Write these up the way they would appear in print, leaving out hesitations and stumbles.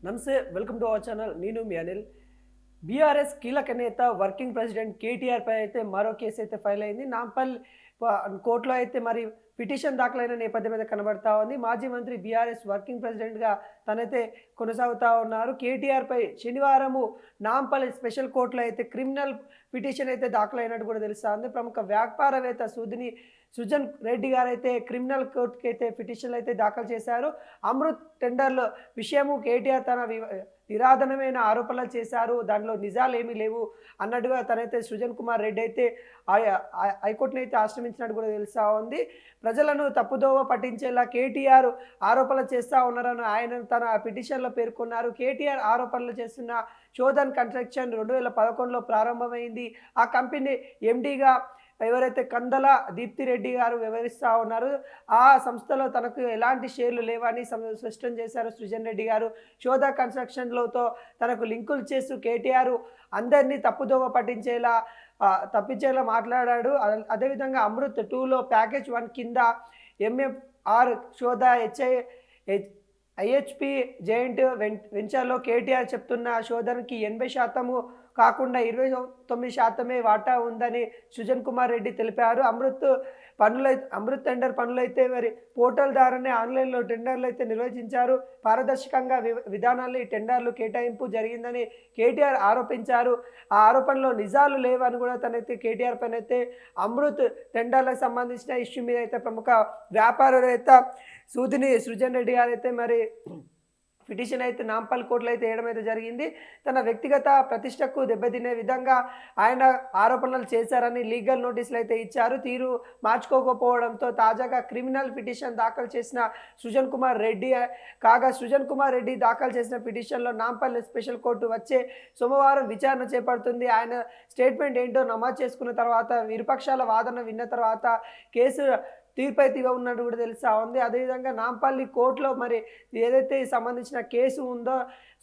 నమస్తే, welcome to our channel. నేను మీ Anil. BRS కీలక నేత వర్కింగ్ ప్రెసిడెంట్ కేటీఆర్ పై అయితే మరో కేసు అయితే ఫైల్ అయింది. నాంపల్ కోర్టులో అయితే మరి పిటిషన్ దాఖలైన నేపథ్యం అయితే కనబడతా ఉంది. మాజీ మంత్రి బీఆర్ఎస్ వర్కింగ్ ప్రెసిడెంట్గా తనైతే కొనసాగుతూ ఉన్నారు. కేటీఆర్ పై శనివారము నాంపల్లి స్పెషల్ కోర్టులో అయితే క్రిమినల్ పిటిషన్ అయితే దాఖలైనట్టు కూడా తెలుస్తూ ఉంది. ప్రముఖ వ్యాపారవేత్త సుజన్ రెడ్డి గారు అయితే క్రిమినల్ కోర్టుకి అయితే పిటిషన్లు అయితే దాఖలు చేశారు. అమృత్ టెండర్ల విషయము కేటీఆర్ తన నిరాధనమైన ఆరోపణలు చేశారు, దానిలో నిజాలు ఏమీ లేవు అన్నట్టుగా తనైతే సుజన్ కుమార్ రెడ్డి అయితే హైకోర్టుని అయితే ఆశ్రమించినట్టు కూడా తెలుస్తూ ఉంది. ప్రజలను తప్పుదోవ పట్టించేలా కేటీఆర్ ఆరోపణలు చేస్తూ ఉన్నారని ఆయన తన పిటిషన్లో పేర్కొన్నారు. కేటీఆర్ ఆరోపణలు చేస్తున్న శోధన్ కన్స్ట్రక్షన్ 2011లో ప్రారంభమైంది. ఆ కంపెనీ ఎండీగా ఎవరైతే కందల దీప్తిరెడ్డి గారు వివరిస్తూ ఉన్నారు. ఆ సంస్థలో తనకు ఎలాంటి షేర్లు లేవని స్పష్టం చేశారు సుజన్ రెడ్డి గారు. శోధ కన్స్ట్రక్షన్లతో తనకు లింకులు చేస్తూ కేటీఆర్ అందరినీ తప్పుదోవ తప్పించేలా మాట్లాడాడు. అదేవిధంగా అమృత్ 2లో ప్యాకేజ్ 1 కింద ఎంఎఫ్ఆర్ శోధ ఐహెచ్పి జెయింట్ వెంచర్లో కేటీఆర్ చెప్తున్న శోధనకి 80% కాకుండా 29% వాటా ఉందని సుజన్ కుమార్ రెడ్డి తెలిపారు. అమృత్ టెండర్ పనులైతే మరి పోర్టల్ ద్వారానే ఆన్లైన్లో టెండర్లు అయితే నిర్వహించారు. పారదర్శకంగా విధానాల్లో ఈ టెండర్లు కేటాయింపు జరిగిందని కేటీఆర్ ఆరోపించారు. ఆ ఆరోపణలో నిజాలు లేవని కూడా తనైతే కేటీఆర్ పైన అయితే అమృత్ టెండర్లకు సంబంధించిన ఇష్యూ మీద అయితే ప్రముఖ వ్యాపారవేత్త సుజన్ రెడ్డి గారు అయితే మరి పిటిషన్ అయితే నాంపల్ కోర్టులో అయితే వేయడం అయితే జరిగింది. తన వ్యక్తిగత ప్రతిష్టకు దెబ్బతినే విధంగా ఆయన ఆరోపణలు చేశారని లీగల్ నోటీసులు అయితే ఇచ్చారు. తీరు మార్చుకోకపోవడంతో తాజాగా క్రిమినల్ పిటిషన్ దాఖలు చేసిన సుజన్ కుమార్ రెడ్డి దాఖలు చేసిన పిటిషన్లో నాంపల్లి స్పెషల్ కోర్టు వచ్చే సోమవారం విచారణ చేపడుతుంది. ఆయన స్టేట్మెంట్ ఏంటో నమోదు చేసుకున్న తర్వాత విరుపక్షాల వాదన విన్న తర్వాత కేసు తీర్పు అయితే ఉన్నట్టు కూడా తెలుస్తూ ఉంది. అదేవిధంగా నాంపల్లి కోర్టులో మరి ఏదైతే సంబంధించిన కేసు ఉందో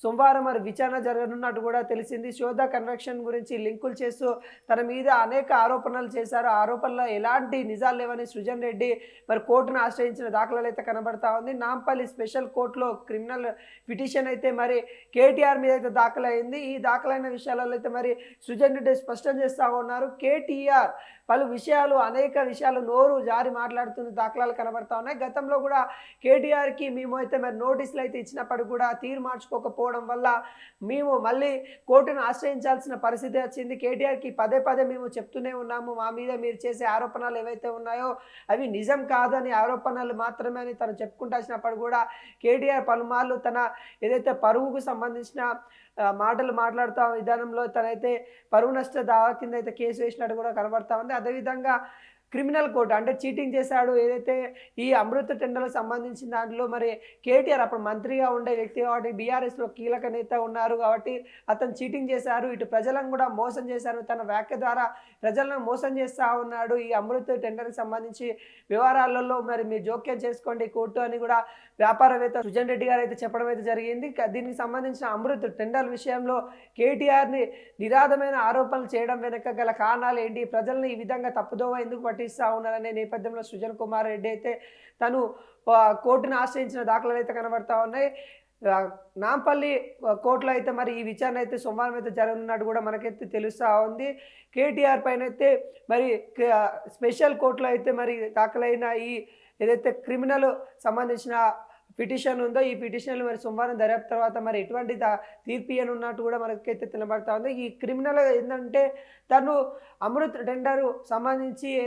సోమవారం మరి విచారణ జరగనున్నట్టు కూడా తెలిసింది. శోధ కన్వెక్షన్ గురించి లింకులు చేస్తూ తన మీద అనేక ఆరోపణలు చేశారు. ఆరోపణలో ఎలాంటి నిజాలు లేవని సుజన్ రెడ్డి మరి కోర్టును ఆశ్రయించిన దాఖలాలు అయితే కనబడతా ఉంది. నాంపల్లి స్పెషల్ కోర్టులో క్రిమినల్ పిటిషన్ అయితే మరి కేటీఆర్ మీద అయితే దాఖలైంది. ఈ దాఖలైన విషయాలలో అయితే మరి సుజన్ రెడ్డి స్పష్టం చేస్తూ ఉన్నారు. కేటీఆర్ అనేక విషయాలు నోరు జారి మాట్లాడుతున్న దాఖలాలు కనబడతా ఉన్నాయి. గతంలో కూడా కేటీఆర్కి మేము అయితే మరి నోటీసులు అయితే ఇచ్చినప్పుడు కూడా తీరు మార్చుకోకపోవడం వల్ల మేము మళ్ళీ కోర్టును ఆశ్రయించాల్సిన పరిస్థితి వచ్చింది. కేటీఆర్కి పదే మేము చెప్తూనే ఉన్నాము, మా మీద మీరు చేసే ఆరోపణలు ఏవైతే ఉన్నాయో అవి నిజం కాదని ఆరోపణలు మాత్రమే అని తను చెప్పుకుంటూ వచ్చినప్పుడు కూడా కేటీఆర్ పలుమార్లు తన ఏదైతే పరువుకు సంబంధించిన మాటలు మాట్లాడుతూ విధానంలో తనైతే పరువు నష్ట దావా కింద అయితే కేసు వేసినట్టు కూడా కనబడతా ఉంది. అదేవిధంగా క్రిమినల్ కోర్టు అంటే చీటింగ్ చేశాడు ఏదైతే ఈ అమృత టెండర్లకు సంబంధించిన దాంట్లో మరి కేటీఆర్ అప్పుడు మంత్రిగా ఉండే వ్యక్తి కాబట్టి బీఆర్ఎస్లో కీలక నేత ఉన్నారు కాబట్టి అతను చీటింగ్ చేశారు, ఇటు ప్రజలను కూడా మోసం చేశారు, తన వ్యాఖ్య ద్వారా ప్రజలను మోసం చేస్తూ ఉన్నాడు. ఈ అమృత టెండర్కి సంబంధించి వ్యవహారాలలో మరి మీరు జోక్యం చేసుకోండి కోర్టు అని కూడా వ్యాపారవేత్త సుజన్ రెడ్డి గారు అయితే చెప్పడం అయితే జరిగింది. దీనికి సంబంధించిన అమృత్ టెండర్ విషయంలో కేటీఆర్ని నిరాధమైన ఆరోపణలు చేయడం వెనుక గల కారణాలు ఏంటి, ప్రజలను ఈ విధంగా తప్పుదోవ ఎందుకు పట్టిస్తూ ఉన్నారనే నేపథ్యంలో సుజన్ కుమార్ రెడ్డి అయితే తను కోర్టును ఆశ్రయించిన దాఖలాలు అయితే కనబడతా ఉన్నాయి. నాంపల్లి కోర్టులో అయితే మరి ఈ విచారణ అయితే సోమవారం అయితే జరగనున్నట్టు కూడా మనకైతే తెలుస్తూ ఉంది. కేటీఆర్ పైన అయితే మరి స్పెషల్ కోర్టులో అయితే మరి దాఖలైన ఈ ఏదైతే క్రిమినల్ సంబంధించిన పిటిషన్ ఉందో ఈ పిటిషన్లు మరి సోమవారం దర్యాప్తు తర్వాత మరి ఎటువంటి తీర్పు ఇవ్వనున్నట్టు కూడా మనకైతే తెలబడతా ఉంది. ఈ క్రిమినల్ ఏంటంటే తను అమృత్ టెండర్ సంబంధించి